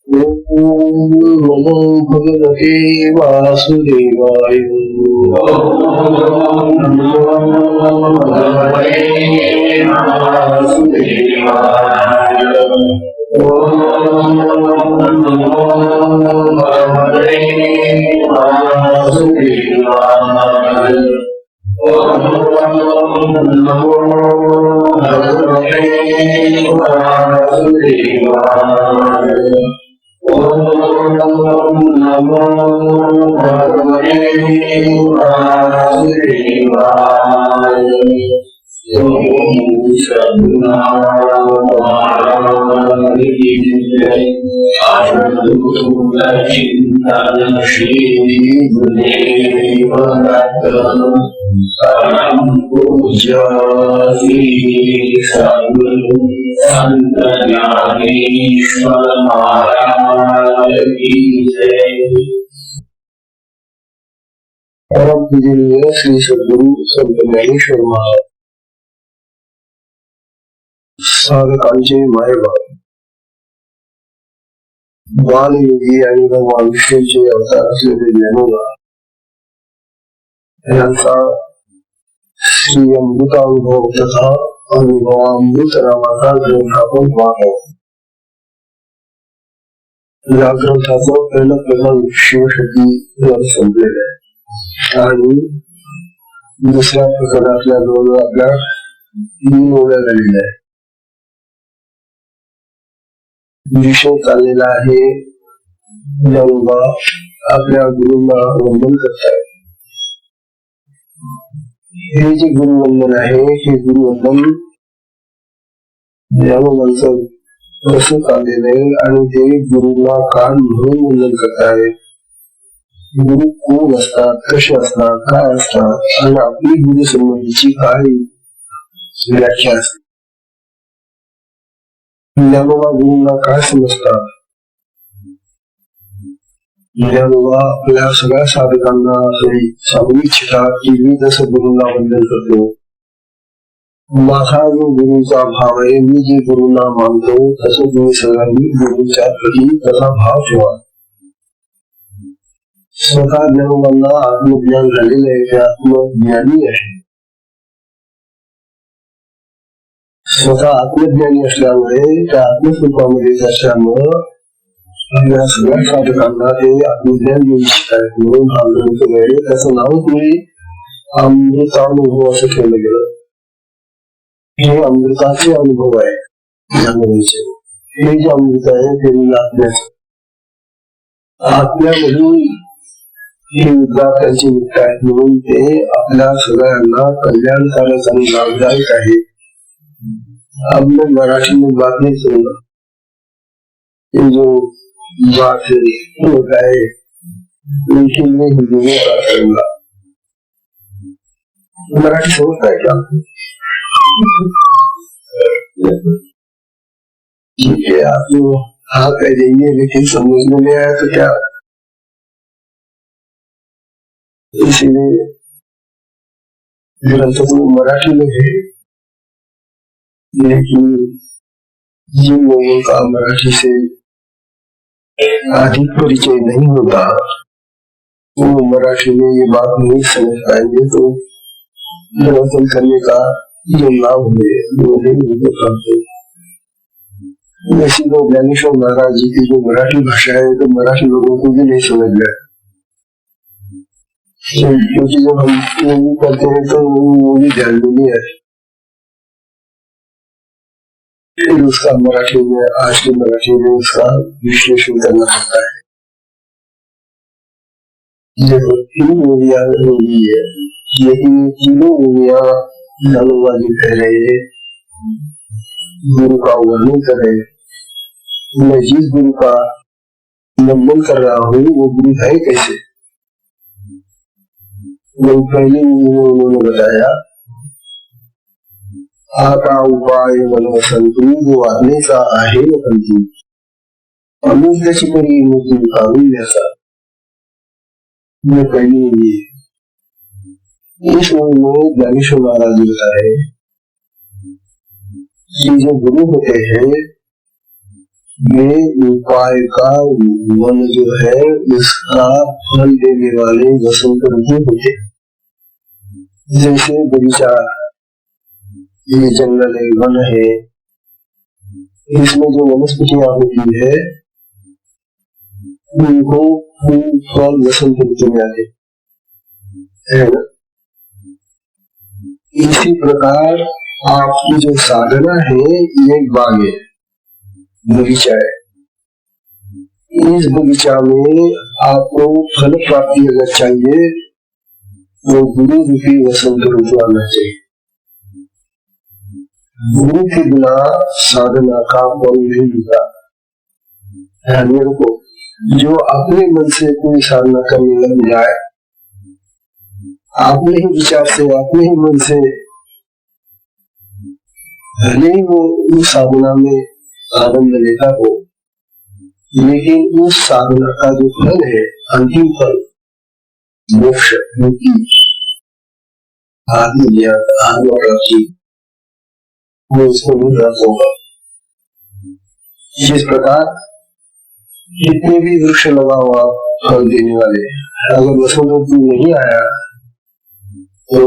ओम नमो भगवते वासुदेवाय। ओम नमो भगवते वासुदेवाय। ओम नमो भगवते वासुदेवाय। ओम नमो भगवते वासुदेवाय। ओम नमो भगवते वासुदेवाय। चिंतन श्री गुरुदेव पूज्य सद्गुरु संत ज्ञानेश्वर महाराज की जय। परम पूजनीय श्री सद्गुरु संत ज्ञानेश्वर महाराज साधकांचे मायबाप बालयोगी आणि भगवान विष्णूचे अवतार असलेले ज्ञानोबा यांचा श्री अमृतानुभव तथा अनुभवामृत नामाचा ग्रंथ आपण पाहतो। या ग्रंथाचं पहिलं प्रकरण शिवशक्ती संपलेलं आहे आणि दुसऱ्या प्रकरणातल्या दोन आपल्या 3 ओव्या झालेल्या आहेत। विषय चाललेला आहे ज्ञानोबा आपल्या गुरूंना वंदन करतायत। हे जे गुरुवंदन आहे हे गुरुवंदन ज्ञानोबांचं कसं चाललेलं आहे आणि ते गुरुला काय म्हणून वंदन करतायत, गुरु कोण असतात, कसे असतात, काय असतात आणि आपली गुरु संबंधीची काय व्याख्या असते, ज्ञानोबा गुरुंना काय समजतात। ज्ञानोबा आपल्या सगळ्या साधकांना सांगू इच्छितात की मी जसं गुरुंना वंदन करतो, माझा जो गुरुचा भाव आहे, मी जे गुरुंना मानतो तसं तुम्ही सगळ्यांनी गुरुच्या प्रती तसा भाव ठेवा। स्वतः ज्ञानोबांना आत्मज्ञान झालेलं आहे, ते आत्मज्ञानी आहे। स्वतः आत्मज्ञानी असल्यामुळे त्या आत्मस्वरूपामध्ये असल्यामुळं आपल्या सगळ्या साधकांना ते आत्मज्ञान देऊ इच्छितात म्हणून हा ग्रंथ आहे। त्याचं नाव तुम्ही अमृतानुभव असं ठेवलं गेलं। हे अमृताचे अनुभव आहे ज्ञानोबांचे। हे जे अमृत आहे ते आत्म्यामधून हे विद्यार्थ्यांचे मुक्त आहेत म्हणून ते आपल्या सगळ्यांना कल्याणकारक आणि लाभदायक आहे। अब मैं मराठी में बात नहीं करूंगा, जो बात होता है लेकिन मैं हिंदी में बात करूंगा। मराठी समझता है क्या? ठीक है, आप जो हाँ कह देंगे लेकिन समझ में नहीं आया तो क्या, इसीलिए ग्रंथ तो मराठी में है लेकिन जिन लोगों का मराठी से अधिक परिचय नहीं होता वो मराठी में ये बात नहीं समझ पाएंगे, तो प्रवचन करने का जो लाभ है वो नहीं उनको प्राप्त हो। वैसे तो ज्ञानेश्वर महाराज जी की जो मराठी भाषा है तो मराठी लोगों को भी नहीं समझ गया, क्योंकि जब हम वो करते हैं तो वो भी ध्यान में नहीं है। फिर उसका मराठी में आज की मराठी में उसका विश्लेषण करना पड़ता है। जब 3 मूवियां होगी है, लेकिन 3 मूवियां ज्ञानोबा जी कह रहे गुरु का वर्णन कर रहे। मैं जिस गुरु का वंदन कर रहा हूँ वो गुरु है कैसे। मैं पहली मूवी में उन्होंने बताया आता उपाय मनवसंतु जो आत्मे का आहे वसंतु अमूल्याची परी मूर्ती कारुण्याचा। ये पहली मूवी है। इस मूवी में ज्ञानेश्वर महाराज जी बताए कि जो गुरु होते हैं ये उपाय का मन जो है उसका फल देने वाले वसंत ऋतु होते। जैसे बगीचा, ये जंगल है, वन है, इसमें जो वनस्पतियां होती है उनको फूल फल वसंत ऋतु में आते है ना। इसी प्रकार आपकी जो साधना है ये बाग है, बगीचा है। इस बगीचा में आपको फल प्राप्ति अगर चाहिए तो गुरु रूपी वसंत ऋतु आना चाहिए। गुरु के बिना साधना का फल नहीं मिलता। ध्यान रखो, जो अपने मन से कोई साधना करने लग जाए, अपने ही विचार से, अपने ही मन से, भले ही वो उस साधना में आनंद लेता हो, लेकिन उस साधना का जो फल है, अंतिम फल मोक्ष, मुक्ति, आत्मज्ञान, आत्मा प्राप्ति, वो उसको नहीं प्राप्त होगा। जिस प्रकार जितने भी वृक्ष लगा हुआ फल देने वाले, अगर वसंत ऋतु नहीं आया तो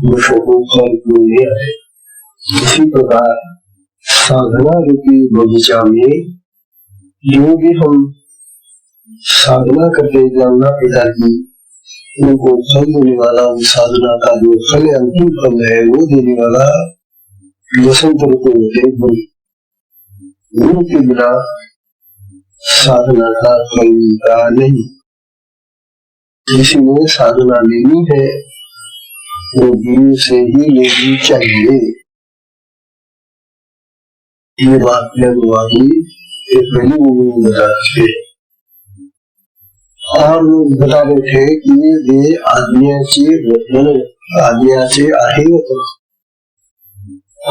वृक्षों को फल नहीं आए। इसी प्रकार साधना रूपी बगीचा में जो भी हम साधना करते जानना पिता की, उनको फल देने वाला, उस साधना का जो फल अंतिम फल है वो देने वाला वसंत ऋतु होते। गुरु के बिना साधना का फल मिलता नहीं। इसलिए साधना लेनी है तो गुरु से ही लेनी चाहिए। ये बात की पहली गुरु बता थे और बता रहे थे कि वे आज्ञाचे आहे होते।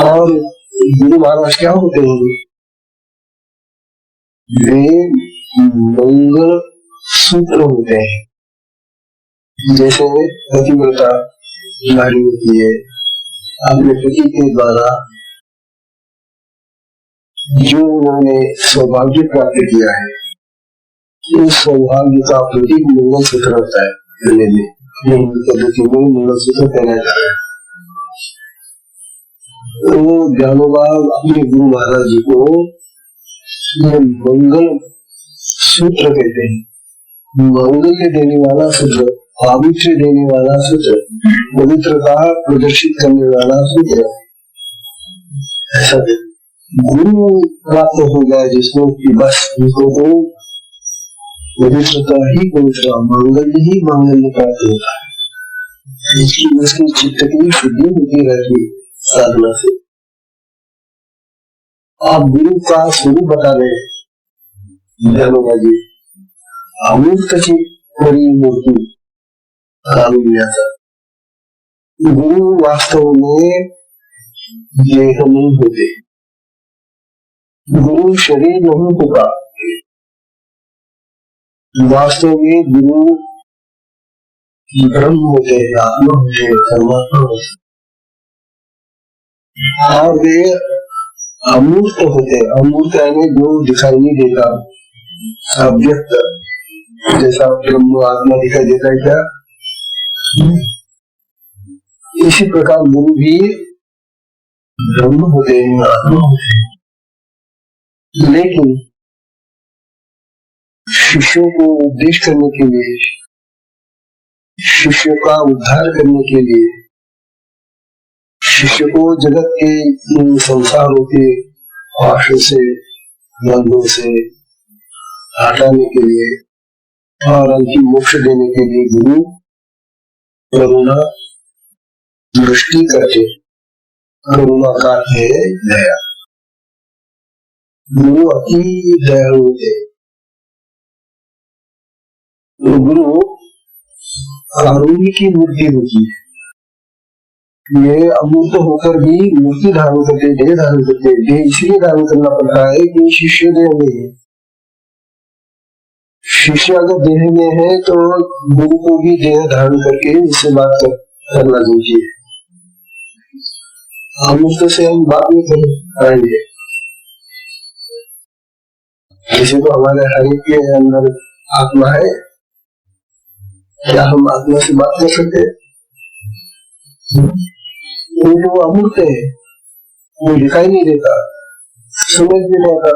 और गुरु महाराज क्या होते हैं? वे मंगल सूत्र होते हैं। जैसे पतिव्रता नारी होती है, अपने पति के द्वारा जो उन्होंने सौभाग्य प्राप्त किया है, उस सौभाग्य का प्रतीक मंगल सूत्र होता है। गले में पद्धति में मंगल सूत्र पहना जाता है। तो ज्ञानोबा अपने गुरु महाराज जी को मंगल सूत्र कहते हैं। मंगल देने वाला सूत्र, पावित्र देने वाला सूत्र, पवित्रता प्रदर्शित करने वाला सूत्र। ऐसा गुरु प्राप्त हो जाए जिसको कि बस उनको तो पवित्रता ही पवित्र, मांगल्य ही मांगल्य प्राप्त होता है। इसकी उसकी चित्त की शुद्धि होती रहती साधना से। आप गुरु का स्वरूप बता रहे ज्ञानोबा जी, अमूर्त बड़ी मूर्ति गुरु वास्तव में देह नहीं होते, गुरु शरीर नहीं होता। वास्तव में गुरु ब्रह्म होते, आत्मा होते, परमात्मा होते, और वे अमूर्त होते। अमूर्त यानी जो दिखाई नहीं देता, अव्यक्त, जैसा ब्रह्म आत्मा दिखाई देता है क्या, इसी प्रकार गुरु भी ब्रह्म होते हैं, आत्मा होते हैं। लेकिन शिष्यों को उपदेश करने के लिए, शिष्य का उद्धार करने के लिए, शिष्य को जगत के संसारों के पाशों से, बंधों से हटाने के लिए और अंतिम मोक्ष देने के लिए गुरु करुणा दृष्टि करते। करुणा का है दया। गुरु अति दयालु होते। तो गुरु कारुण्य की मूर्ति होती है। ये अमूर्त होकर भी मूर्ति धारण करते, देह धारण करते। देह इसलिए धारण करना पड़ता है कि शिष्य देह में है। शिष्य अगर देह में है तो गुरु को भी देह धारण करके उससे बात करना चाहिए। अमूर्त से हम बात नहीं कर पाएंगे। जैसे तो हमारे हर एक के अंदर आत्मा है, क्या हम आत्मा से बात कर सकते हैं? वो अमूर्त है, वो दिखाई नहीं देता, समझ नहीं आता।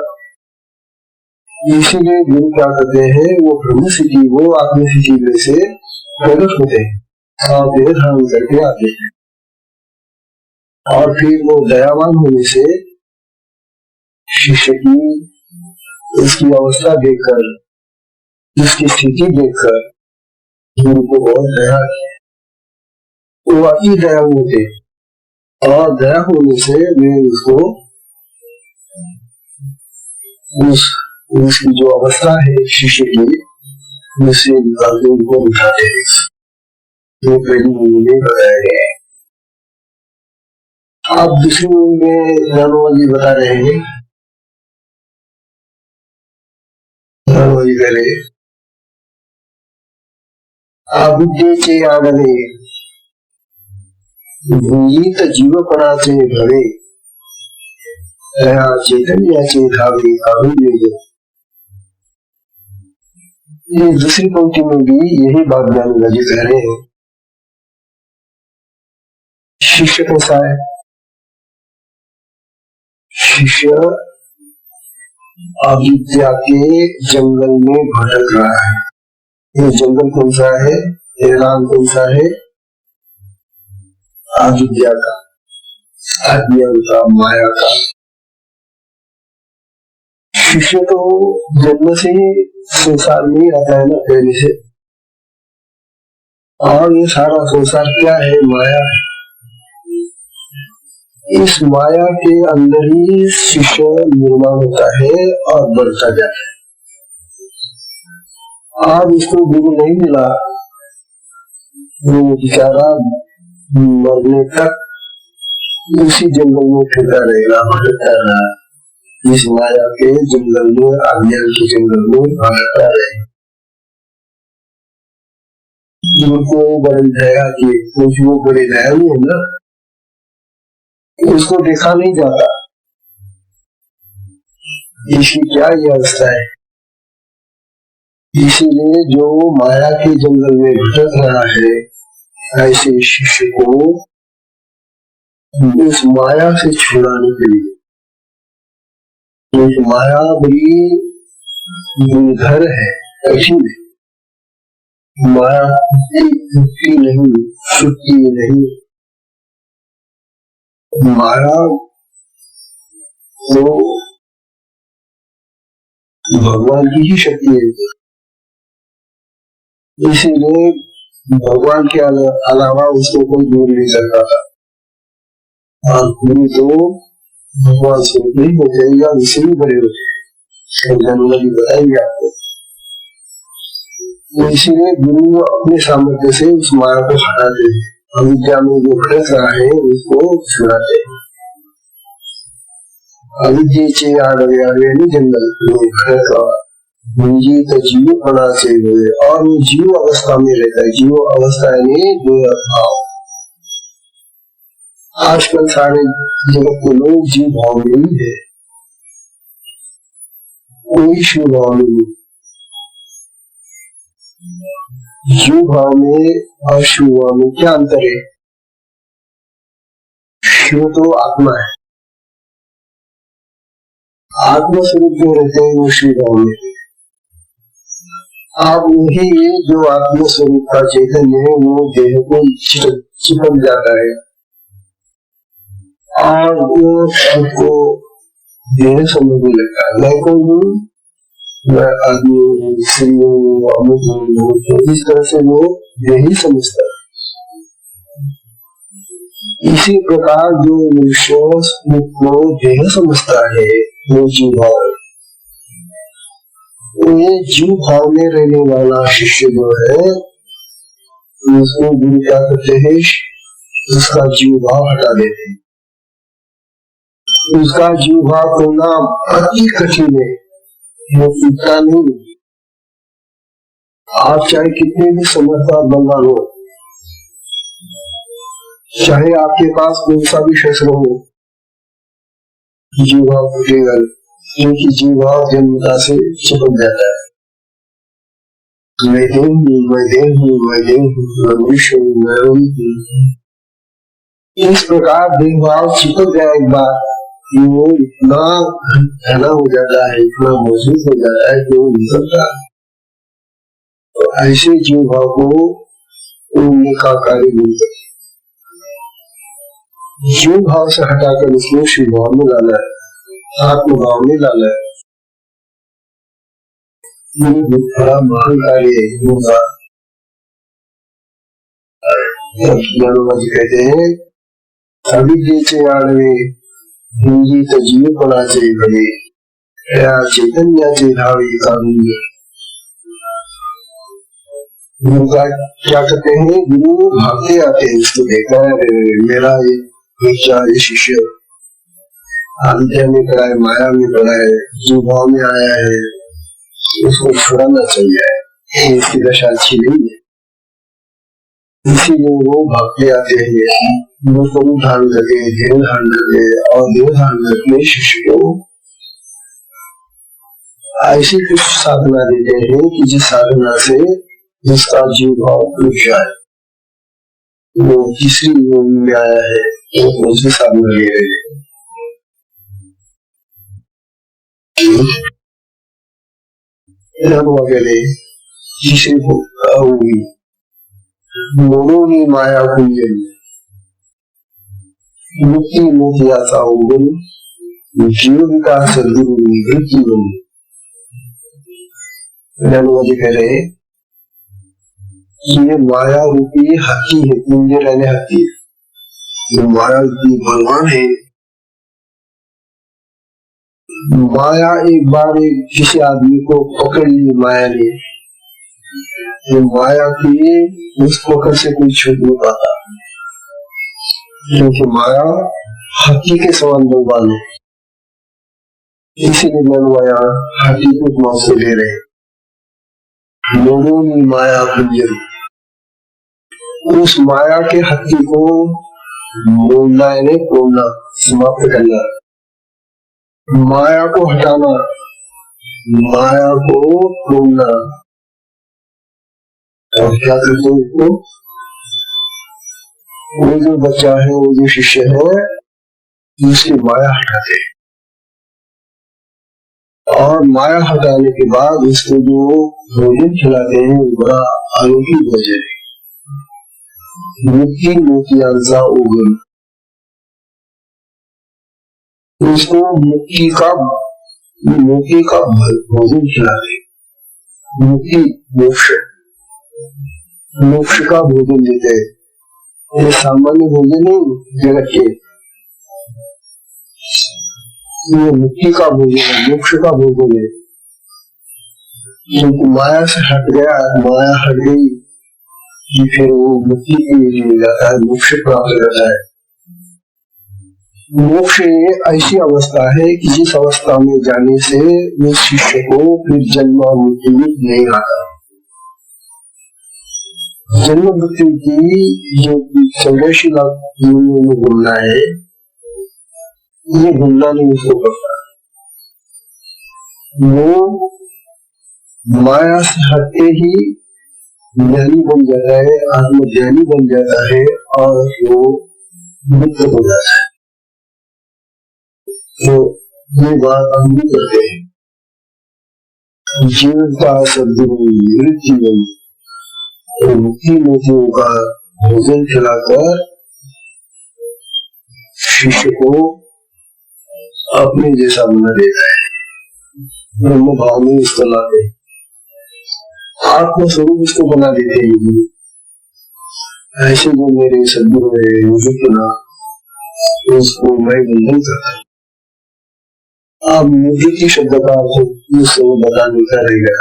इसीलिए गुरु क्या करते हैं, वो ब्रह्म स्थिति, वो आत्म स्थिति में से प्रकट होते हैं और देह धारण करके आते हैं। और फिर वो दयावान होने से शिष्य की उसकी अवस्था देखकर, उसकी स्थिति देखकर गुरु को बहुत दया है। वो अति दयालु होते और दया होने से वे उसको उसकी जो अवस्था है शिष्य की, उससे निकाल के उनको उठाते हैं। तो पहली मूवी में बताया गया है। आप दूसरी मूवी में ज्ञानोवाली बता रहे हैं, ज्ञानोवाली कह रहे अविद्येचे आगमे भूयित जीवपणाचे भवे दया चैतन्याचे धावे अभिवेग। ये दूसरी पंक्ति में भी यही बात ज्ञानोवाली कह रहे हैं। शिष्य कैसा है? शिष्य अविद्या के जंगल में भटक रहा है। ये जंगल कौन सा है? ये नाम कौन सा है? अविद्या का, अज्ञान का, माया का। शिष्य तो जन्म से ही संसार में आता है ना, पहले से। और ये सारा संसार क्या है? माया है। इस माया के अंदर ही शिष्य निर्माण होता है और बढ़ता जाता है। आज इसको गुरु नहीं मिला, वो बेचारा मरने तक इसी जंगल में फिरता रहेगा, भटकता रहेगा। इस माया के जंगल में, अज्ञान के जंगल में भटकता रहेगा। उनको बड़ी दया की, कुछ वो बड़े दयालु है ना, उसको देखा नहीं जाता। इसकी क्या ये अवस्था है? इसीलिए जो माया के जंगल में भटक रहा है, ऐसे शिष्य को उस माया से छुड़ाने के लिए, तो माया बड़ी दुर्धर है, कठिन है। माया छुट्टी नहीं, छुट्टी नहीं। माया तो भगवान की ही शक्ति है। इसीलिए भगवान के अलावा उसको कोई दूर नहीं सकता था। और गुरु तो भगवान से नहीं हो जाएगा, उसे भी बड़े हो जाएंगे, बताएंगे आपको। तो इसीलिए गुरु अपने सामर्थ्य से उस माया को हटाते हैं, अविद्या में जो भटक रहा है उसको छुड़ाते हैं। अविद्येचे आगमे जंगल में भटक रहा भूयित जीवपणा से हुए, और वो जीव अवस्था में रहता है। जीव अवस्था यानी भाव। आजकल सारे जगत के लोग जीव भाव में ही है, कोई शिव भाव नहीं। जीव भाव में और शिव भाव में क्या अंतर है? शिव तो आत्मा है, आत्मा स्वरूप जो रहते हैं वो शिव भाव में। आप वही जो आत्मा स्वरूप का चैतन्य है वो देह को चिपक जाता है और वो सबको देह समझने लगता है। मैं कौन हूँ? मैं आदमी हूँ, स्त्री हूँ, अमुक हूँ। इस तरह से वो देह ही समझता है। इसी प्रकार जो मनुष्य को देह समझता है वो जीव भाव है। ये जीव भाव में रहने वाला शिष्य जो है उसको गुरु क्या करते हैं? उसका जीव भाव हटा देते हैं। उसका जीव भाव होना अति कठिन है, वो टूटता नहीं। आप चाहे कितने भी समझदार बंदा हो, चाहे आपके पास कौन सा भी शस्त्र हो, जीव भाव टूटेगा। क्योंकि जीवा जन्मता से चिपक जाता है। मैं देव हूँ, मैं देव हूँ, मैं देव हूँ, मैं मनुष्य हूँ, मैं रूप हूँ। इस प्रकार देवभाव चिपक गया एक बार, वो इतना घना हो जाता है, इतना मजबूत हो जाता है कि वो निकलता है। तो ऐसे जीव भाव को उड़ने का कार्य मिलता है। जीव भाव से हटाकर उसको शिव भाव में लाना है, आत्मभाव में लाना है। ये बड़ा महान कार्य है। कहते हैं अविद्य से आड़वे हिंदी तजीव पड़ा से बने चैतन्य से धावे कानून। क्या कहते हैं, गुरु भागते आते हैं इसको देखा है। मेरा एक शिष्य आदित्य में पढ़ा है, माया में पढ़ा है, जो भाव में आया है, उसको छुड़ाना चाहिए। इसकी दशा अच्छी नहीं है, इसीलिए वो भागते आते हैं। वो धारण करके देह धारण करके और देह धारण करके शिष्य को ऐसी कुछ साधना देते हैं कि जिस साधना से जिसका जीव भाव टूट जाए। वो तीसरी योनि में आया है, वो कौन सी साधना ले रहे हैं? वगैरह तीसरी होगी मोरोनी माया कुंजन मुक्ति मोतियाता होगन जीव विकास सदगुरु निवृत्ति बनी। कह रहे ये माया रूपी हत्ती है, कुंजे रहने हत्ती है। जो माया रूपी भगवान है, माया एक बार किसी आदमी को पकड़ ली माया ने, तो माया की उस पकड़ से कोई छूट नहीं पाता, क्योंकि माया हत्ती के समान बलवान है। इसीलिए मनवाया हत्ती को उपमा से ले रहे। मोरोनी माया कुंजन, उस माया के हत्ती को मोड़ना यानी तोड़ना, समाप्त करना, माया को हटाना, माया को तोड़ना। और क्या करते हैं उसको? वो जो बच्चा है, वो जो शिष्य है, उसकी माया हटाते हैं। और माया हटाने के बाद उसको जो भोजन खिलाते हैं वो बड़ा अलौकिक भोजन है। मुक्ति मोतियांसा उगम, उसको मुक्ति का भोजन खिलाते, मुक्ति मोक्ष का भोजन देते हैं। ये सामान्य भोजन नहीं जगत के, ये मुक्ति का भोजन है, मोक्ष का भोजन है। क्योंकि माया से हट गया, माया हट गई, फिर वो मुक्ति के लिए जाता है, मोक्ष प्राप्त करता है। मोक्ष ऐसी अवस्था है कि जिस अवस्था में जाने से उस शिष्य को फिर जन्म मृत्यु नहीं आता। जन्म मृत्यु की जो 84 लाख योनियों में घूमना है, ये घूमना नहीं उसको करता। वो माया से हटते ही ज्ञानी बन जाता है, आत्मज्ञानी बन जाता है और वो मुक्त हो जाता है। तो ये बात हम भी करते हैं, जीवता सदगुरु निवृत्ति बनी। तो मुक्ति मोतियों का भोजन खिलाकर शिष्य को अपने जैसा बना देता है, ब्रह्म भाव में उसको लाते हैं, आत्मस्वरूप उसको बना देते हैं। ऐसे जो मेरे सदगुरु है मुझे उसको मैं बंधन करता। अब निवृत्ति शब्द का अर्थ उसको बताने का रहेगा।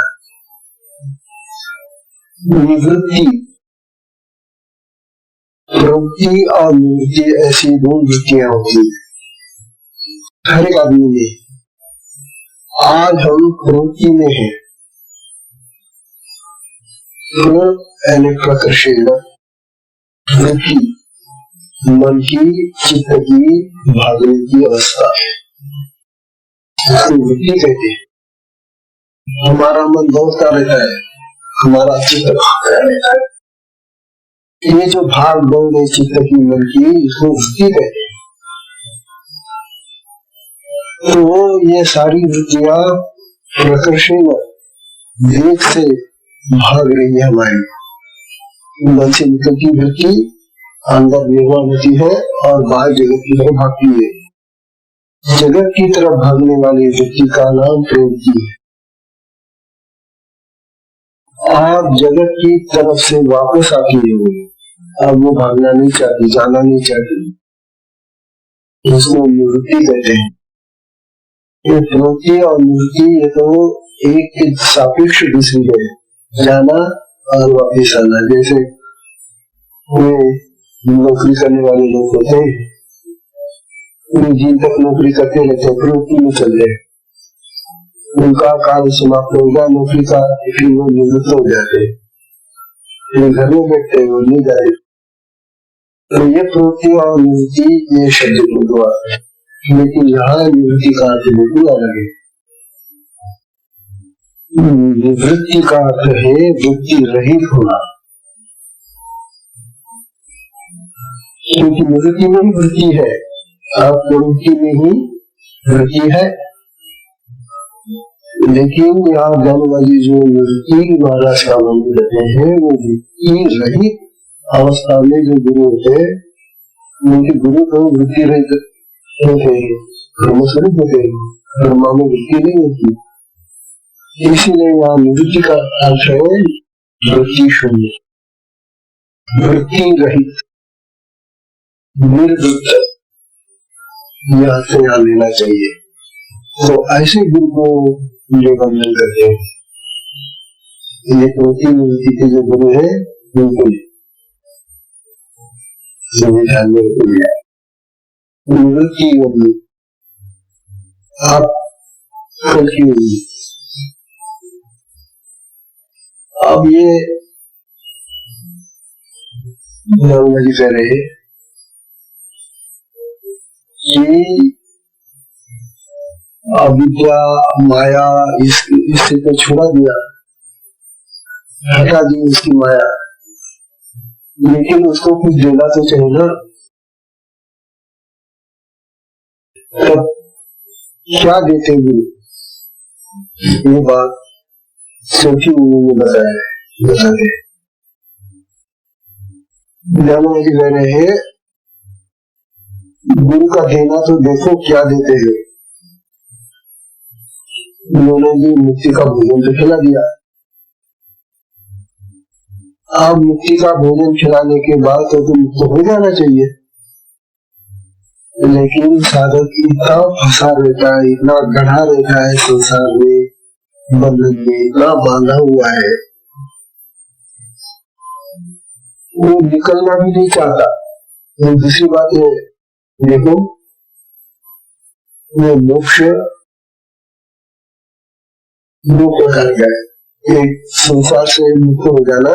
निवृत्ति, प्रवृत्ति और निवृत्ति ऐसी दो वृत्तियां होती है हर एक आदमी में। आज हम प्रवृत्ति में हैं, वृत्ति मन की चित्त की भागने की अवस्था है। इसको वृत्ति कहते हैं। हमारा मन दौड़ता रहता है, हमारा चित्त भागता रहता है। ये जो भाग दौड़ है चित्त की मन की, इसको वृत्ति कहते हैं। तो ये सारी वृत्तियां प्रकर्षण वेग से भाग रही है हमारी। मन से निकलती वृत्ति अंदर निर्वाण होती है और बाहर जगत की तरफ भागती है। जगत की तरफ भागने वाली वृत्ति का नाम प्रवृत्ति है, और जगत की तरफ से वापस आती है। अब वो भागना नहीं चाहती, जाना नहीं चाहती, इसको निवृत्ति कहते हैं। ये प्रवृत्ति और निवृत्ति ये तो एक के सापेक्ष दूसरी है, जाना और वापस आना। जैसे वे नौकरी करने वाले लोग होते हैं, दिन तक नौकरी करते रहते हैं, प्रवृत्ति में चल रहे, उनका काल समाप्त हो गया नौकरी का, फिर वो निवृत्त हो जाते, घर में बैठते हैं, वो नहीं जाए। तो ये प्रवृत्ति और निवृत्ति ये शब्द को है, लेकिन यहाँ निवृत्ति का अर्थ बिल्कुल अलग है। निवृत्ति का अर्थ है वृत्ति रहित होना, क्योंकि निवृत्ति में ही वृत्ति है, अब प्रवृत्ति में ही वृत्ति है। लेकिन यहाँ जाने वाली जो निवृत्ति महाराज का वर्णन करते हैं, वो वृत्ति रहित अवस्था में जो गुरु होते हैं, उनके गुरु को वृत्ति रहित होते हैं, ब्रह्मस्वरूप होते हैं, ब्रह्मा में वृत्ति नहीं होती। इसीलिए यहाँ निवृत्ति का अर्थ है वृत्ति शून्य, वृत्ति रहित, निर्वृत्त, यह से यहाँ लेना चाहिए। तो ऐसे गुरु को जो वर्णन करते हैं, ये प्रवृत्ति निवृत्ति के जो गुरु है उनको ध्यान में रखिए। निवृत्ति होगी आप कल की होगी। अब ये जी कह रहे कि अविद्या माया इससे तो छोड़ा दिया, हटा दी उसकी माया, लेकिन उसको कुछ देना तो चाहिए ना। तब क्या देते गुरु, ये बात चौथी उन्होंने बताते कह रहे हैं, गुरु का देना तो देखो क्या देते हैं। उन्होंने भी मुक्ति का भोजन तो खिला दिया। अब मुक्ति का भोजन खिलाने के बाद तो मुक्त हो जाना चाहिए, लेकिन साधक इतना फंसा रहता है, इतना गढ़ा रहता है संसार में, बंधन में इतना बांधा हुआ है, वो निकलना भी नहीं चाहता। तो दूसरी बात है, देखो वो मोक्ष दो प्रकार का है, एक संसार से मुक्त हो जाना,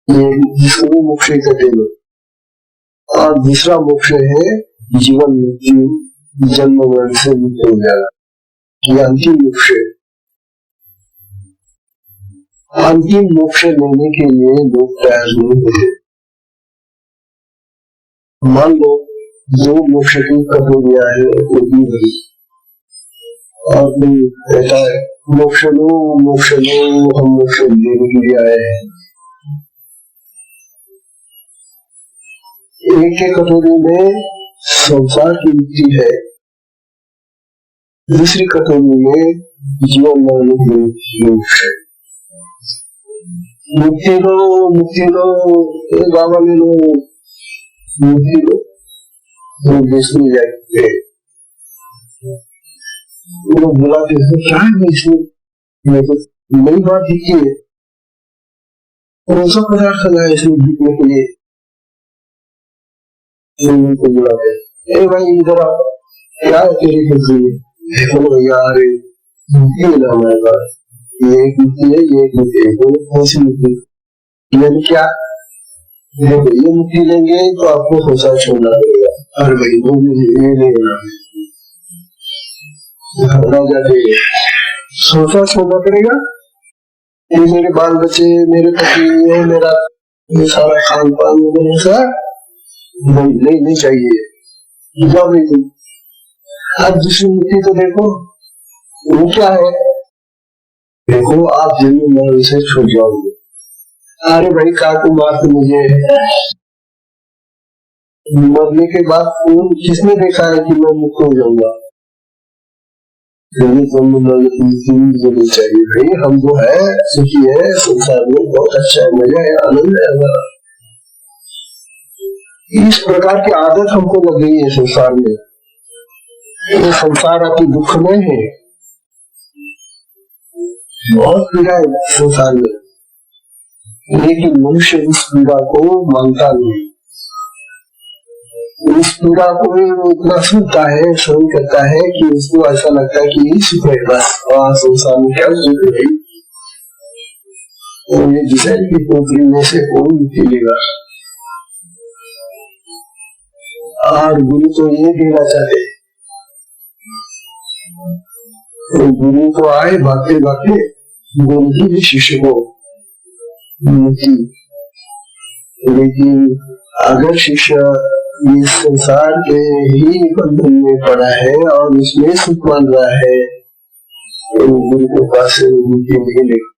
ये जिसको मोक्ष कहते हैं, और दूसरा मोक्ष है जीवन मृत्यु जन्म मरण से मुक्त हो जाना, ये अंतिम मोक्ष है। अंतिम मोक्ष लेने के लिए लोग तैयार नहीं होते। मान लो दो मोक्ष की कटोरियां है, और कोई कहता है मोक्ष लो, हम मोक्ष लेने के लिए आए हैं। एक एक कटोरी में संसार की मुक्ति है, दूसरी कटोरी में जीवन मरण की मोक्ष है। मुक्ति लो, बाबा ले लो, मुक्ति लो, वो देश में जाते वो बुलाते हैं, क्या है इसमें नई बात दिखी है, कौन सा पदार्थ लाया इसमें बिकने के लिए, उनको बुलाते हैं, ए भाई इधर आओ, क्या है तेरी खुशी, देखो यार मुक्ति है ना हमारे पास, ये एक मुक्ति है, ये एक मुक्ति है, कौन सी मुक्ति, यानी क्या, देखो ये मुक्ति लेंगे तो आपको संसार छोड़ना पड़ेगा, अरे भाई ये नहीं होना, आ जाते हैं, सोचा छोड़ना पड़ेगा। ये मेरे बाल बच्चे, मेरे पति, ये मेरा ये सारा खान पान वगैरह सा नहीं चाहिए। जाओ नहीं तुम। अब दूसरी मुक्ति तो देखो, वो क्या है, देखो आप जन्म मरण से छूट जाओगे। अरे भाई काकू मार तो मुझे, मरने के बाद किसने देखा है कि मैं मुक्त हो जाऊंगा? नहीं चाहिए भाई, हम जो है सुखी है, संसार में बहुत अच्छा है, मजा है, आनंद है हमारा। इस प्रकार की आदत हमको लग गई है संसार में। ये संसार अति दुखमय है, बहुत पीड़ा है संसार में, लेकिन मनुष्य इस पीड़ा को मानता नहीं। इस पीड़ा को इतना सुनता है, सहन करता है कि उसको ऐसा लगता है कि सुख है बस, और संसार में क्या सुख है। तो ये जिसे की पोखरी में से कौन निकलेगा? और गुरु तो ये देना चाहते, तो गुरु तो आए भागते भागते गुरु की शिष्य को मुक्ति। लेकिन अगर शिष्य इस संसार के ही बंधन में पड़ा है और उसमें सुख मान रहा है, तो गुरु के पास से मुक्ति नहीं लेगा।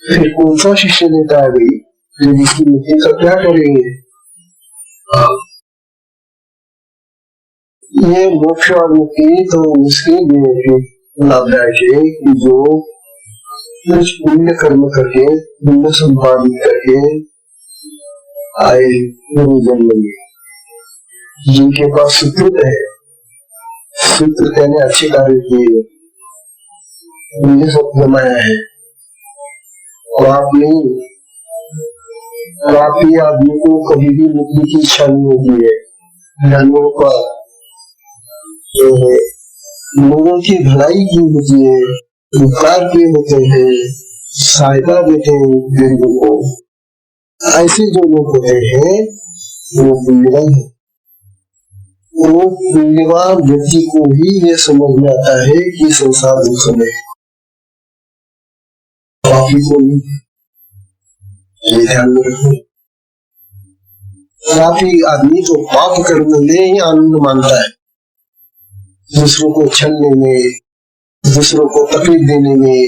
फिर कौन सा शिष्य लेता है भाई, जब इसकी मुक्ति का क्या करेंगे? ये मोक्ष और मुक्ति तो उसके लिए लाभदायक है कि जो कुछ पुण्य कर्म करके, पुण्य संपादित करके आए पूर्व जन्म में, जिनके पास सुकृत है, सूत्र कहने अच्छे कार्य किए, उन्हें सब जमाया है। पाप नहीं, पापी आदमी को कभी भी मुक्ति की इच्छा नहीं होती है। ज्ञानियों का जो है, लोगों की भलाई की होती है, उपकार किए होते हैं, सहायता देते हैं गरीबों को। ऐसे जो लोग होते हैं वो पुण्यवान है। वो पुण्यवान व्यक्ति को ही ये समझ में आता है कि संसार दुखमय है, पापी को नहीं। ये ध्यान में रखो, पापी आदमी तो पाप करने में ही आनंद मानता है, दूसरों को छलने में, दूसरों को तकलीफ देने में,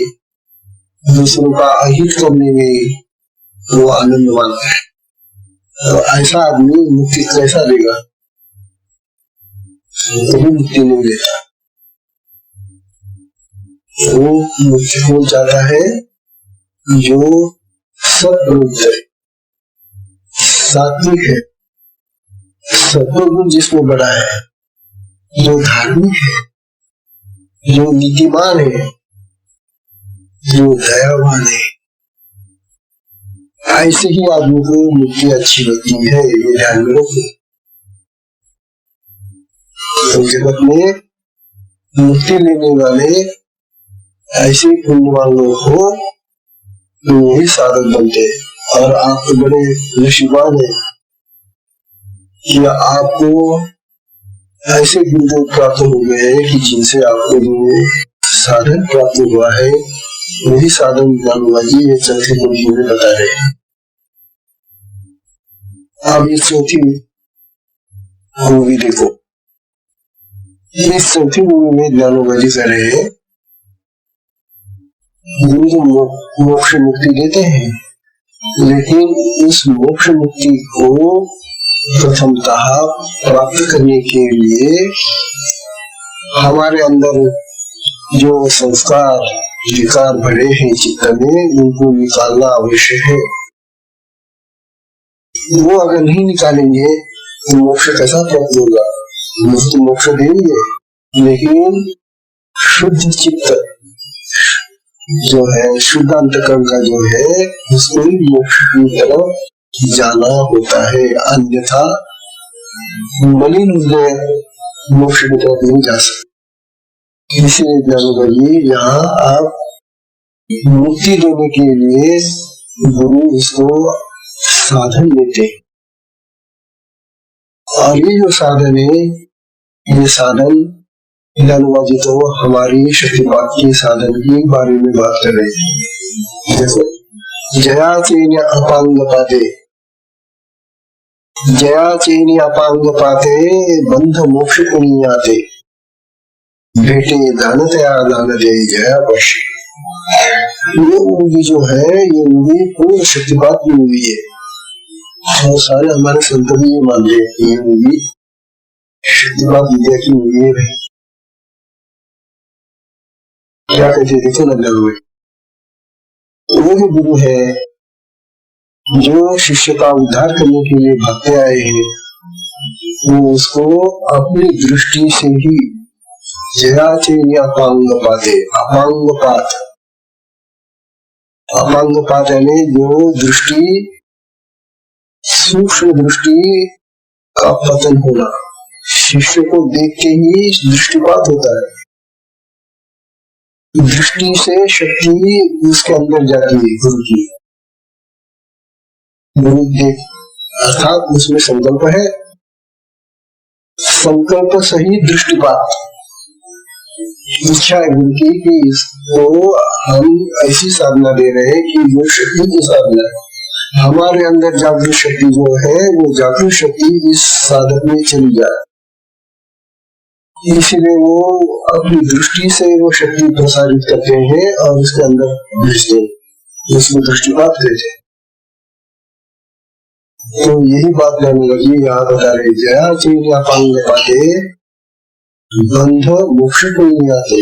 दूसरों का अहित करने में वो आनंद मानता है। तो ऐसा आदमी मुक्ति कैसा देगा? वो मुक्ति नहीं देता। वो मुक्ति को चाहता है जो सत्प्रवृत्त है, सात्विक है, सत्वगुण जिसमें बड़ा है, जो धार्मिक है, जो नीतिमान है, जो दयावान है, ऐसे ही आदमी को मुक्ति अच्छी लगती है। ये ध्यान में रखो। तो जगत में मुक्ति लेने वाले ऐसे पुण्यवान लोग हो, तो वही साधक बनते हैं। और आप तो बड़े नसीबान है कि आपको ऐसे गुरु प्राप्त हो गए हैं कि जिनसे आपको जो साधन प्राप्त हुआ है वही साधन ज्ञानवा जी ये चौथे गुरु में बता रहे हैं। अब ये चौथी मूवी देखो, इस चौथी मूवी में ज्ञानवा जी कह रहे हैं गुरु जो मोक्ष मुक्ति देते हैं, लेकिन इस मोक्ष मुक्ति को प्रथमतः प्राप्त करने के लिए हमारे अंदर जो संस्कार विकार भरे हैं चित्त में, उनको निकालना आवश्यक है। वो अगर नहीं निकालेंगे तो मोक्ष कैसा प्राप्त होगा? मुफ्त मोक्ष देंगे, लेकिन शुद्ध चित्त जो है, शुद्ध अंतकरण का जो है, उसको ही मोक्ष की तरफ जाना होता है। अन्यथा मलिन हृदय मोक्ष की तरफ नहीं जा सकते। इसलिए ज्ञानों यहाँ आप मुक्ति देने के लिए गुरु इसको साधन लेते हैं, और ये जो साधन है, ये साधन ज्ञानवादी तो हमारी शक्तिपात के साधन के बारे में बात कर रहे हैं। देखो, जया चैन्य अपांग पाते, जया चैन्य अपांग पाते बंध मोक्ष पुनीयाते, बेटे दानतया दान दे जया वर्ष। ये मूवी जो है, ये मूवी पूर्ण शक्तिपात की मूवी है और सारे हमारे संत भी ये मान रहे हैं। ये मूवी शक्तिपात विद्या की मूवी है। क्या कहते देखो लग हुए, वो जो गुरु है जो शिष्य का उद्धार करने के लिए भागते आए हैं, वो उसको अपनी दृष्टि से ही जया चैन्य अपांग पाते, अपांग पात, अपांग पात यानी जो दृष्टि, सूक्ष्म दृष्टि का पतन होना। शिष्य को देख के ही दृष्टिपात होता है। दृष्टि से शक्ति उसके अंदर जाती है गुरु की। गुरु देख अर्थात उसमें संकल्प है, संकल्प सही दृष्टिपात। इच्छा है गुरु की कि इसको हम ऐसी साधना दे रहे हैं कि जो शक्ति की साधना है, हमारे अंदर जागृत शक्ति जो है, वो जागृत शक्ति इस साधक में चली जाए। इसीलिए वो अपनी दृष्टि से वो शक्ति प्रसारित करते हैं और उसके अंदर भेजते हैं, उसमें दृष्टिपात कहते हैं। तो यही बात करने लगी, यहाँ बता रहे जया चैन्य अपांग पाते बंध मोक्ष को नहीं आते।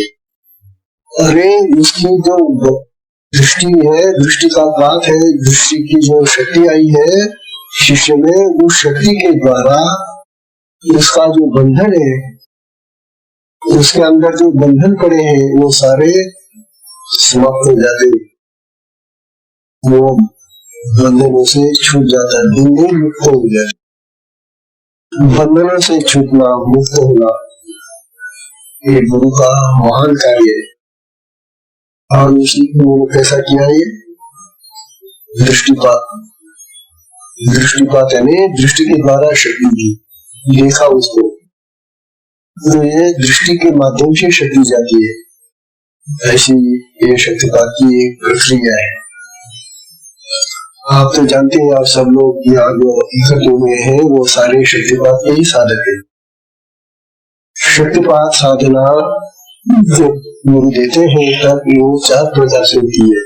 अरे उसकी जो दृष्टि है, दृष्टि का बात है, दृष्टि की जो शक्ति आई है शिष्य में, उस शक्ति के द्वारा उसका जो बंधन है, उसके अंदर जो बंधन पड़े हैं, वो सारे समाप्त हो जाते, वो बंधनों से छूट जाता है, बंधन मुक्त हो जाए। बंधनों से छूटना, मुक्त होना, ये गुरु का महान कार्य है। और उन्होंने कैसा किया? ये दृष्टिपात, दृष्टिपात यानी दृष्टि के द्वारा शक्ति दी, देखा उसको, तो ये दृष्टि के माध्यम से शक्ति जाती है। ऐसी ये शक्तिपात की एक प्रक्रिया है। आप तो जानते हैं, आप सब लोग यहाँ जो इकट्ठे हुए हैं वो सारे शक्तिपात के ही साधक हैं। शक्तिपात साधना जो गुरु देते हैं तब वो 4 प्रकार से होती है।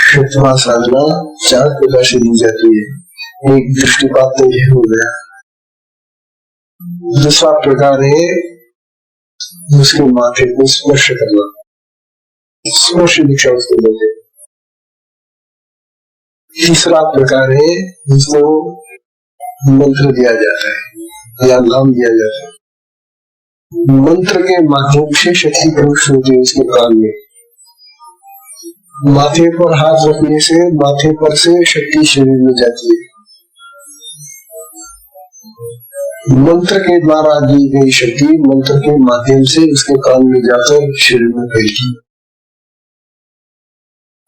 शक्तिपात साधना 4 प्रकार से दी जाती है। एक दृष्टिपात तो ये हो गया, दूसरा प्रकार है उसके माथे को स्पर्श करना, स्पर्श दीक्षा उसको बोलते हैं। तीसरा प्रकार है उसको मंत्र दिया जाता है या नाम दिया जाता है। मंत्र के माध्यम से शक्ति प्रवेश होती है उसके कान में। माथे पर हाथ रखने से माथे पर से शक्ति शरीर में जाती है। मंत्र के द्वारा दी गई शक्ति मंत्र के माध्यम से उसके कान में जाकर शरीर में फैलती है।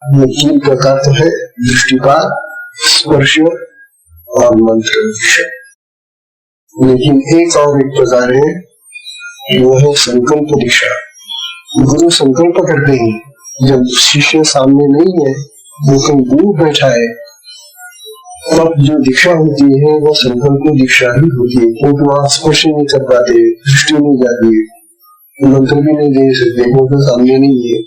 ये 3 प्रकार तो है, दृष्टिपात, स्पर्श और मंत्र। लेकिन एक और एक प्रकार है, वो है संकल्प दीक्षा। गुरु संकल्प करते हैं, जब शिष्य सामने नहीं है, वो कहीं दूर बैठा है, तब जो दीक्षा होती है वो संकल्प दीक्षा ही होती है, क्योंकि वहां स्पर्श नहीं कर पाते, दृष्टि नहीं जाती है, मंत्र भी नहीं दे सकते, क्योंकि सामने नहीं है।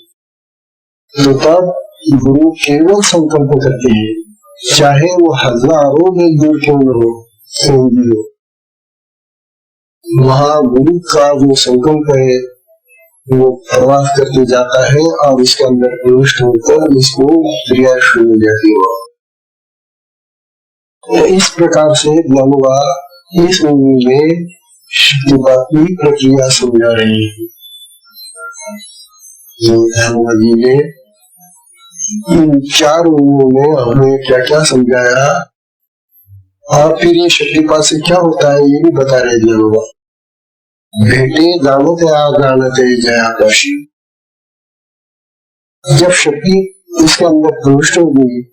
तो तब गुरु केवल संकल्प करते हैं, चाहे वो हजारों मील दूर क्यों न हो, कहीं भी हो। वहां गुरु का जो संकल्प है वो प्रवास करते जाता है और इसके अंदर प्रविष्ट होकर इसको क्रिया शुरू हो जाती है। तो इस प्रकार से ज्ञानुवा इस मूवी में शक्तिपात की प्रक्रिया समझा रही है। ज्ञानुवा जी ने इन 4 मूवियों में हमें क्या क्या समझाया और फिर ये शक्तिपात से क्या होता है ये भी बता रहे ज्ञानुवा। भेटे दानते आगानते जयाकाशी। जब शक्ति इसके अंदर प्रविष्ट होगी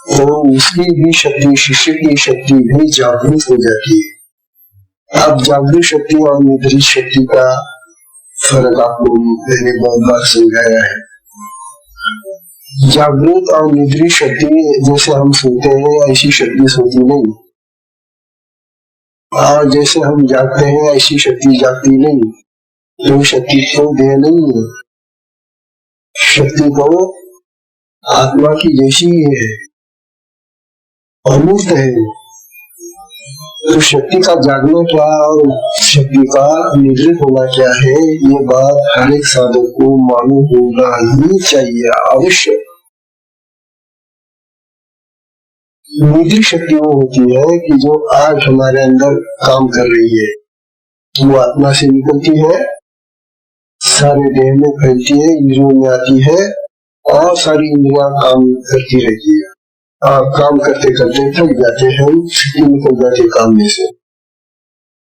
तो उसकी भी शक्ति, शिष्य की शक्ति भी जागृत हो जाती है। अब जागृत शक्ति और निद्रित शक्ति का फर्क आपको मैंने बहुत बार समझाया है। जागृत और निद्रित शक्ति जैसे हम सोते हैं ऐसी शक्ति सोती नहीं, और जैसे हम जागते हैं ऐसी शक्ति जागती नहीं। तो शक्ति तो देह नहीं है, शक्ति तो आत्मा की जैसी ही है, अमूर्त है। तो शक्ति का जागना क्या और शक्ति का निद्रित होना क्या है, ये बात हर एक साधक को मालूम होना ही चाहिए, अवश्य। निद्रित शक्ति वो होती है कि जो आज हमारे अंदर काम कर रही है, वो आत्मा से निकलती है, सारे देह में फैलती है, इंद्रियों में आती है और सारी इंद्रियां काम करती रहती है। काम करते करते थक जाते हैं, शक्ति निकल जाती है काम में से।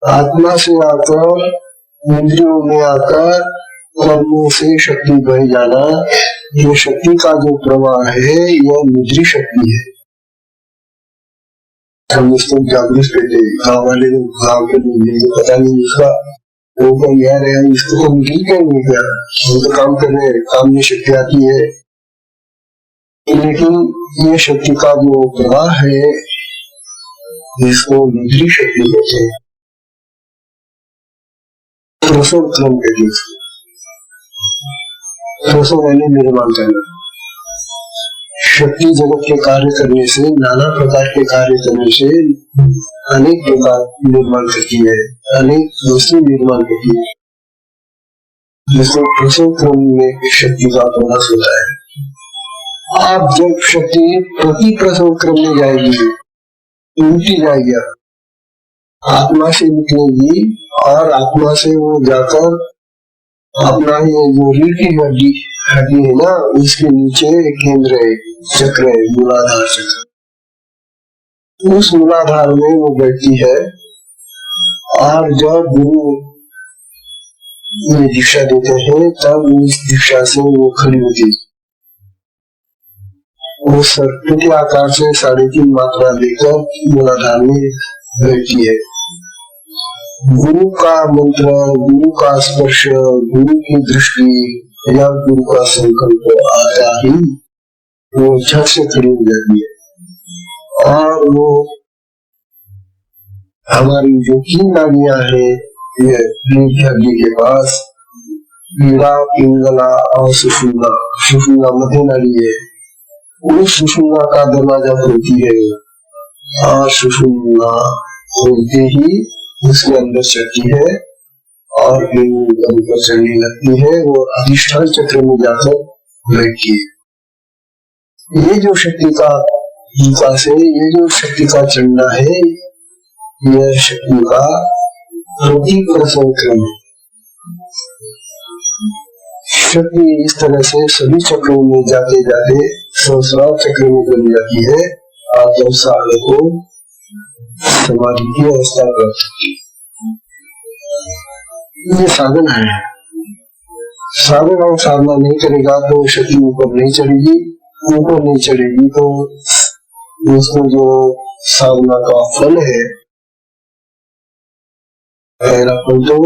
आत्मा से आकर इंद्रियों में आकर कर्मों से शक्ति बह जाना, ये शक्ति का जो प्रवाह है यह निद्रित शक्ति है। हम इसको जागृत कहते हैं। गाँव वाले लोग, गाँव के लोग पता नहीं इसका वो यार है, इसको तो निकल करेंगे क्या, हम तो काम कर रहे हैं, काम में शक्ति आती है। लेकिन ये शक्ति का जो प्रवाह है इसको निद्रित शक्ति कहते हैं, प्रसव क्रम कहते हैं। प्रसव यानी निर्माण करना। शक्ति जगत के कार्य करने से, नाना प्रकार के कार्य करने से अनेक प्रकार निर्माण करती है, अनेक वस्तु निर्माण करती है, जिसको प्रसव क्रम में शक्ति का प्रवास होता है। आप जब शक्ति प्रति प्रसव क्रम में जाएगी, उल्टी जाएगी, आत्मा से निकलेगी और आत्मा से वो जाकर अपना ये जो रीढ़ की हड्डी है ना, उसके नीचे एक केंद्र है, चक्र है, मूलाधार चक्र। उस मूलाधार में वो बैठती है और जब गुरु ये दीक्षा देते हैं तब उस दीक्षा से वो खड़ी होती है। वो सर्पिल आकार से 3.5 मात्रा लेकर मूलाधार में बैठती है। गुरु का मंत्र, गुरु का स्पर्श, गुरु की दृष्टि या गुरु का संकल्प आता ही वो झट से खड़ी हो जाती है। और वो हमारी जो 3 नाड़ियां हैं, ये रीढ़ हड्डी के पास ईड़ा, पिंगला और सुषुम्ना, सुषुम्ना मध्य नाड़ी है। उस सुषुम्ना का दरवाजा खुलती है और सुषुम्ना खोलते ही उसके अंदर शक्ति है और ऊपर चढ़ने लगती है, वो अधिष्ठान चक्र में जाकर बैठती है। ये जो शक्ति का विकास है, ये जो शक्ति का चढ़ना है, यह शक्ति का प्रति प्रसव क्रम है। शक्ति इस तरह से सभी चक्रों में जाते जाते संसार चक्र में बन जाती है और जब साधक को समाधि की अवस्था प्राप्त होती है। ये साधन है। साधन और साधना नहीं करेगा तो शक्ति ऊपर नहीं चढ़ेगी, ऊपर नहीं चढ़ेगी तो उसको जो साधना का फल है, पहला फल तो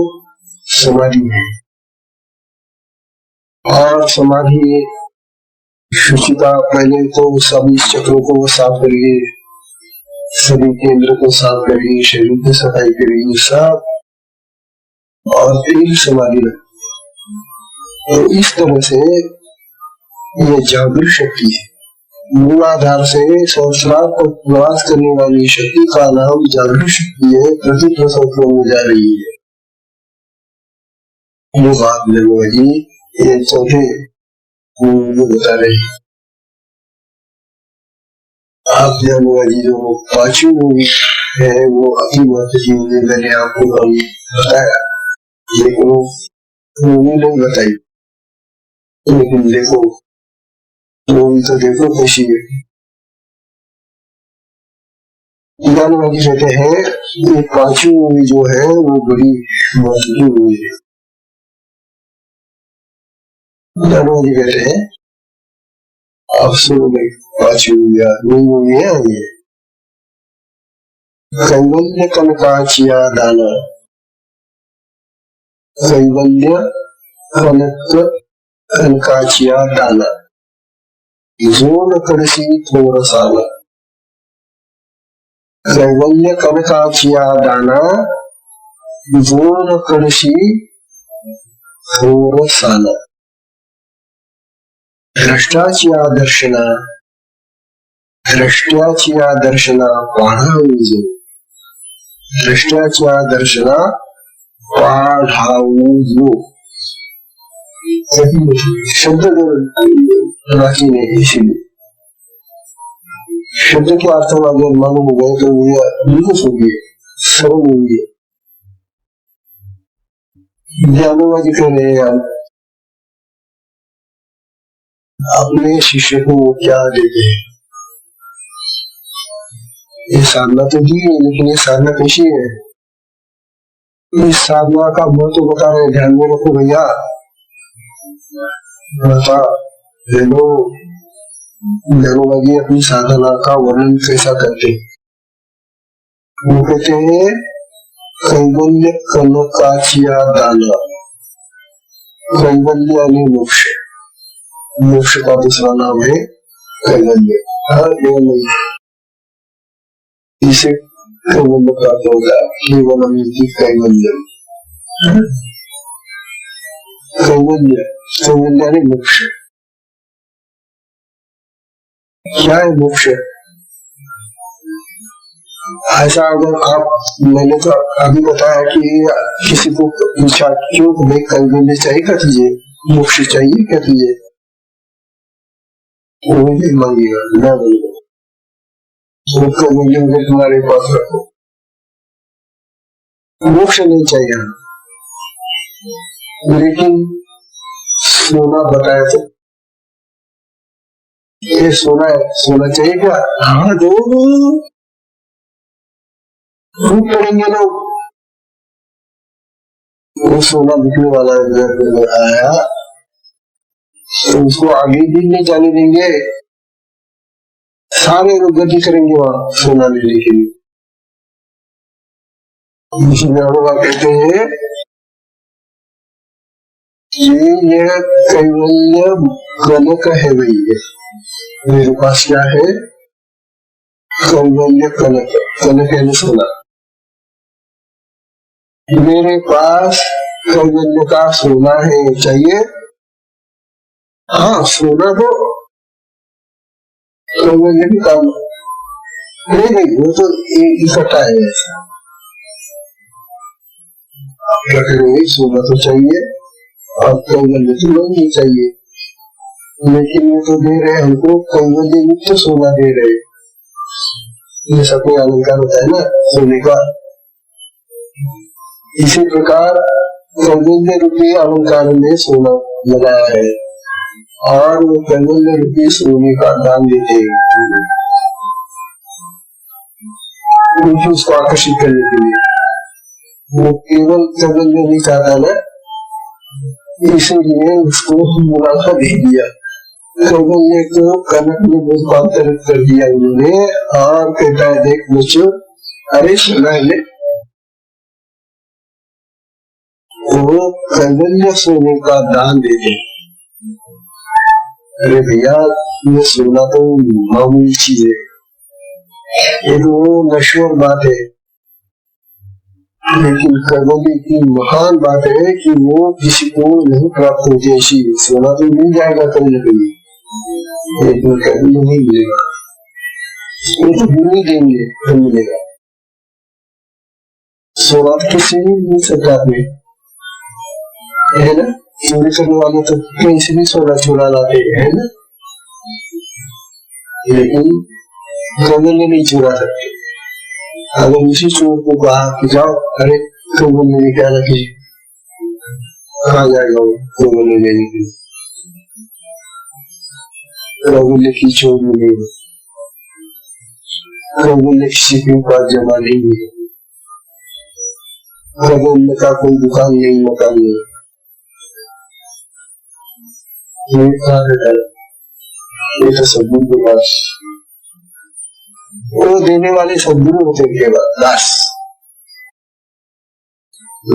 समाधि है। और समाधि शुचिता, पहले तो सभी चक्रों को साफ करिए, सभी केंद्र को साफ करिए, शरीर की सफाई करिए सब, और फिर समाधि लगती है। तो इस तरह से ये जागृत शक्ति है। मूलाधार से सहस्रार को प्रवास करने वाली शक्ति का नाम जागृत शक्ति है, प्रति प्रसव क्रम में जा रही है। ये बात जी ये चौथे बता रही। आप जी जो 5वीं मूवी है वो अति महत्वपूर्ण, मैंने आपको बताया, लेकिन मूवी नहीं बताई। लेकिन देखो मूवी तो देखो कैसी है। ज्ञानवादी कहते हैं ये 5वीं मूवी जो है वो बड़ी महत्वपूर्ण मूवी है। ज्ञानवादी कहते हैं आप सुनो भाई 5वीं मूवी है ये। कैवल्य कनकाचिया दाना, कैवल्य कनकाचिया दाना, जोन कड़सी थोरसाना। कैवल्य कनकाचिया दाना, जोन कड़सी थोरसाना। द्रष्टाचिया दर्शना, द्रष्ट्याचिया दर्शना पाढाऊजो, द्रष्ट्याचिया दर्शना पाढाऊजो। शब्द प्राचीन है, इसीलिए शब्द के अर्थ अगर मालूम हो गए तो निकुश होंगे, सरल होंगे। ज्ञानवादी कह रहे हैं अपने शिष्य को क्या देते हैं, ये साधना तो दी है, लेकिन ये साधना कैसी है, इस साधना का महत्व बता रहे, ध्यान में रखो भैया। ज्ञानवादी अपनी साधना का वर्णन कैसा करते, वो कहते हैं कैवल्य कनकाचिया दाना। कैवल्य यानी मोक्ष, मोक्ष का दूसरा नाम है कैवल्य। इसे कैवल्य प्राप्त होता है, केवलम इति कैवल्यम। कैवल्य, कैवल्य यानी मोक्ष। क्या है मोक्ष? ऐसा अगर आप, मैंने तो अभी बताया कि किसी को पूछा क्यों तुम्हें कैवल्य चाहिए, क्या तुझे मोक्ष चाहिए, क्या तुझे, वो नहीं मांगेगा, ना बोलेगा वो कैवल्य मुझे तुम्हारे पास रखो, मोक्ष नहीं चाहिए। लेकिन सोना बताया तो ये सोना है, सोना चाहिए क्या? हाँ दो, खूब पड़ेंगे लोग। वो सोना बिकने वाला आया तो उसको आगे भी नहीं जाने देंगे, सारे लोग गति करेंगे वहां सोना लेने के लिए। कहते हैं ये कैवल्य कनक है भैया, मेरे पास क्या है, कैवल्य कनक, कनक है सोना, मेरे पास कैवल्य का सोना है, चाहिए? हाँ सोना तो कैवल्य भी काम नहीं, वो तो इकट्ठा है। क्या करेंगे, सोना तो चाहिए और कैवल्य तो नहीं चाहिए, लेकिन वो तो दे रहे हमको कैवल्य युक्त सोना दे रहे। ये सब कोई अलंकार होता है ना सोने का। इसी प्रकार कैवल्य रूपी अलंकार में सोना लगाया है और वो कैवल्य रूपी सोने का दान देते हैं उसको आकर्षित करने के लिए। वो केवल कैवल्य नहीं चाहता ना, इसीलिए उसको मुनाफा दे दिया, कैवल्य को कनक में रूपांतरित कर दिया उन्होंने। और कहता है देख बच्चों, अरे सुना है वो कैवल्य सोने का दान देते। अरे भैया ये सोना तो मामूली चीज है, ये तो नश्वर बात है, लेकिन कैवल्य की महान बात है कि वो किसी को नहीं प्राप्त होती। ऐसी सोना तो मिल जाएगा कहीं न कहीं, लेकिन कैवल्य नहीं मिलेगा, वो तो नहीं देंगे तो मिलेगा। सोना तो किसी भी मिल सकता है, है ना। चोरी करने वाले तो कहीं से भी सोना चुरा लाते है ना, लेकिन कैवल्य नहीं चुरा सकते। अगर उसी चोर को कहा कि जाओ, अरे कैवल्य लेके आना, कि कहा जाएगा वो कैवल्य लेने के लिए? कैवल्य की चोर मिलेगी, कैवल्य किसी के पास जमा नहीं है, कैवल्य का कोई दुकान नहीं, मकान नहीं, ये तो सब के पास। वो देने वाले सदगुरु होते केवल दास।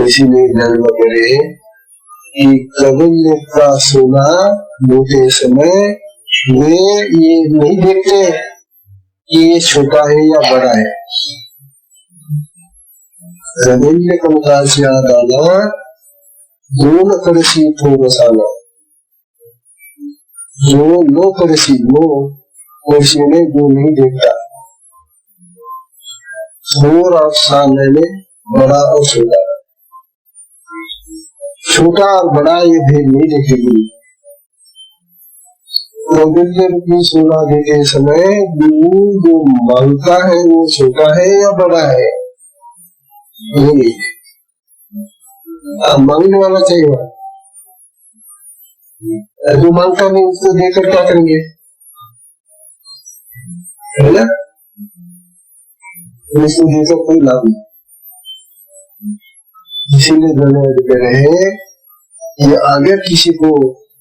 इसीलिए ध्यान करे कि कबीर का सोना बोते समय वे ये नहीं देखते कि ये छोटा है या बड़ा है। रविंद्र कंकासिया दाना दोन करसी थोरसाना, जो नो करसी नो करसी में जो नहीं देखता, थोर और सामने में बड़ा और छोटा, छोटा और बड़ा ये भेद नहीं देखेगी। रविंद्र की सोना देते समय गुरु जो मांगता है वो छोटा है या बड़ा है, नहीं मांगने वाला चाहिए। जो मांगता नहीं उसको देकर क्या करेंगे, है ना? उसको देकर कोई लाभ नहीं। इसीलिए धन्यवाद कह रहे हैं ये अगर किसी को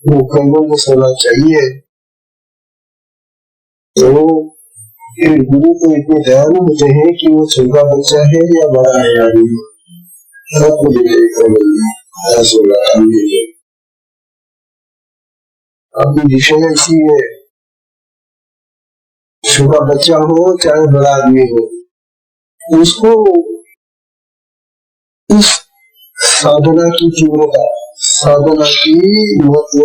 वो कंगन सोना चाहिए तो फिर गुरु को इतने दयालु होते हैं कि वो छोटा बच्चा है या बड़ा है या नहीं, सबको देते सोना। अपनी दिशा ऐसी है, छोटा बच्चा हो चाहे बड़ा आदमी हो, उसको इस साधना की तीव्रता, साधना की महत्व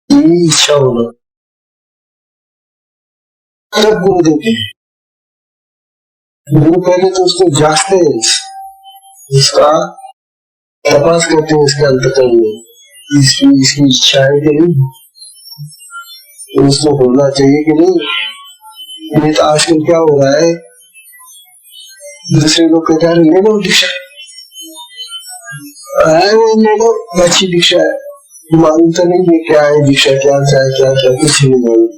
की इच्छा होना तब गुरु देते हैं। गुरु पहले तो उसको जांचते हैं, इसका तपास करते हैं, इसके अंतकरण में इसकी इच्छा है कि नहीं, उसको होना चाहिए कि नहीं। नहीं तो आजकल क्या हो रहा है, दूसरे लोग कहते हैं ले लो दीक्षा, ले लो अच्छी दीक्षा है, मालूम तो नहीं है क्या है दीक्षा, क्या है क्या क्या कुछ नहीं मालूम,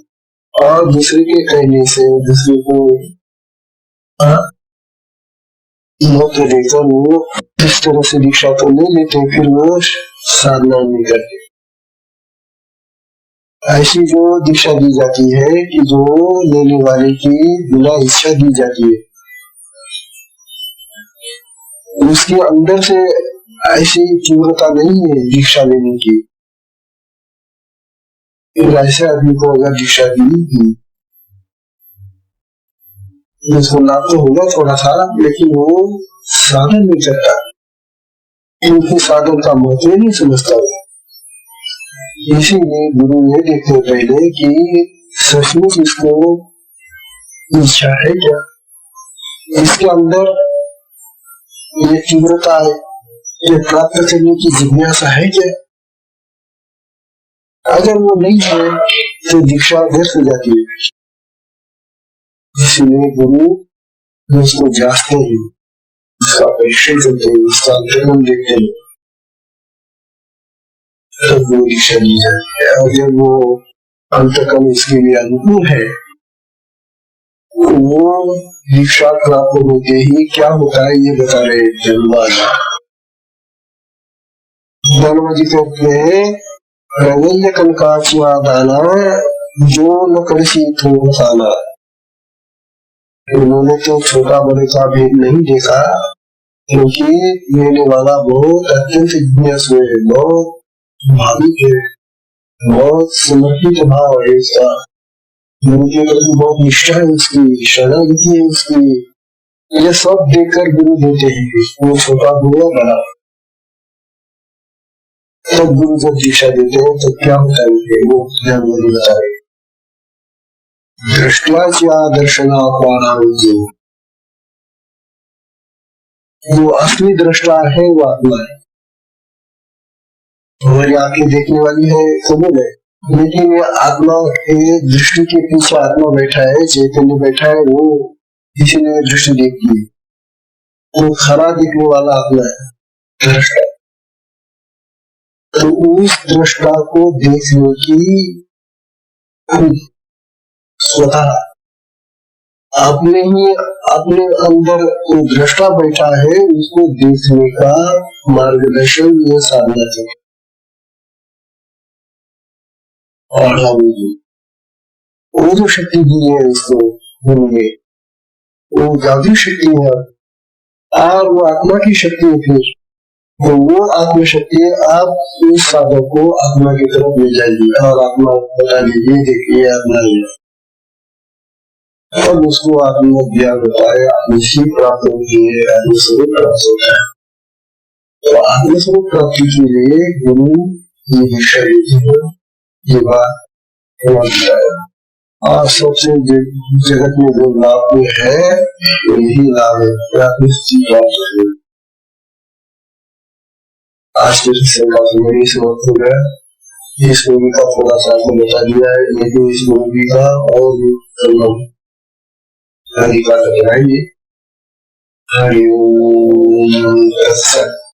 और दूसरे के कहने से दूसरे को तो देखता वो इस तरह से दीक्षा तो नहीं लेते, फिर वो साधना नहीं करते। ऐसी जो दीक्षा दी जाती है कि जो लेने वाले की बिना इच्छा दी जाती है, उसके अंदर से ऐसी तीव्रता नहीं है दीक्षा लेने की। ऐसे आदमी को अगर दीक्षा दी उसको लाभ तो होगा थोड़ा सा, लेकिन वो साधन नहीं करता, क्योंकि साधन का महत्व नहीं समझता। इसीलिए गुरु ये देखते पहले कि सचमुच इसको इच्छा है क्या, इसके अंदर ये तीव्रता है, ये प्राप्त करने की जिज्ञासा है क्या। अगर वो नहीं है तो दीक्षा व्यर्थ हो जाती है। इसलिए गुरु उसको जांचते हैं, उसका परीक्षण करते हैं, उसका अंतर्गम देखते हैं, तब वो दीक्षा दी जाती है। और जब वो अंतर्गम इसके लिए अनुकूल है, वो दीक्षा प्राप्त होते ही क्या होता है ये बता रहे धनवा जी कहते हैं रविंद्र कंकाचिया दाना जो न करसी थोड़ाना। उन्होंने तो छोटा बड़े का भेद नहीं देखा, क्योंकि लेने वाला बहुत अत्यंत जिज्ञासु है, बहुत भाविक है, बहुत समर्पित भाव है इसका, गुरु के प्रति बहुत निष्ठा है उसकी, शरणागति है उसकी। ये सब देखकर गुरु देते हैं, वो छोटा हो या बड़ा। तब गुरु जब दीक्षा देते हैं तो क्या होता है वो ध्यान में बता रहे। दृष्टिया दर्शना जो असली दृष्टा है वो आत्मा है, हमारी आंखें देखने वाली है कबूल है, लेकिन ये आत्मा के दृष्टि के पीछे आत्मा बैठा है, चैतन्य बैठा है, वो किसी ने दृष्टि देखी है, वो खरा देखने वाला आत्मा है दृष्टा। तो उस दृष्टा को देखने की स्वतः अपने ही अपने अंदर जो दृष्टा बैठा है उसको देखने का मार्गदर्शन ये साधना है। और वो जो शक्ति दी है उसको गुरु ने, वो जादुई शक्ति है और वो आत्मा की शक्ति है। फिर तो वो आत्मा शक्ति आप उस साधक को आत्मा की तरफ ले जाएगी और आत्मा बता दीजिए देखिए आत्मा है, और उसको आत्म ज्ञान होता है, आत्मसी प्राप्त होती है, आत्मस्वरूप प्राप्त होता है। तो आत्मस्वरूप प्राप्ति के लिए गुरु ये दीक्षा देती है, ये बात और सबसे जगत में जो लाभ है यही लाभ है, आत्मस्थिति प्राप्त है। आज के मेरी समाप्त हो गया। इस मूवी का थोड़ा सा आपको बता दिया है, लेकिन इस मूवी का और भी हरि का बताएंगे। हरि ओम।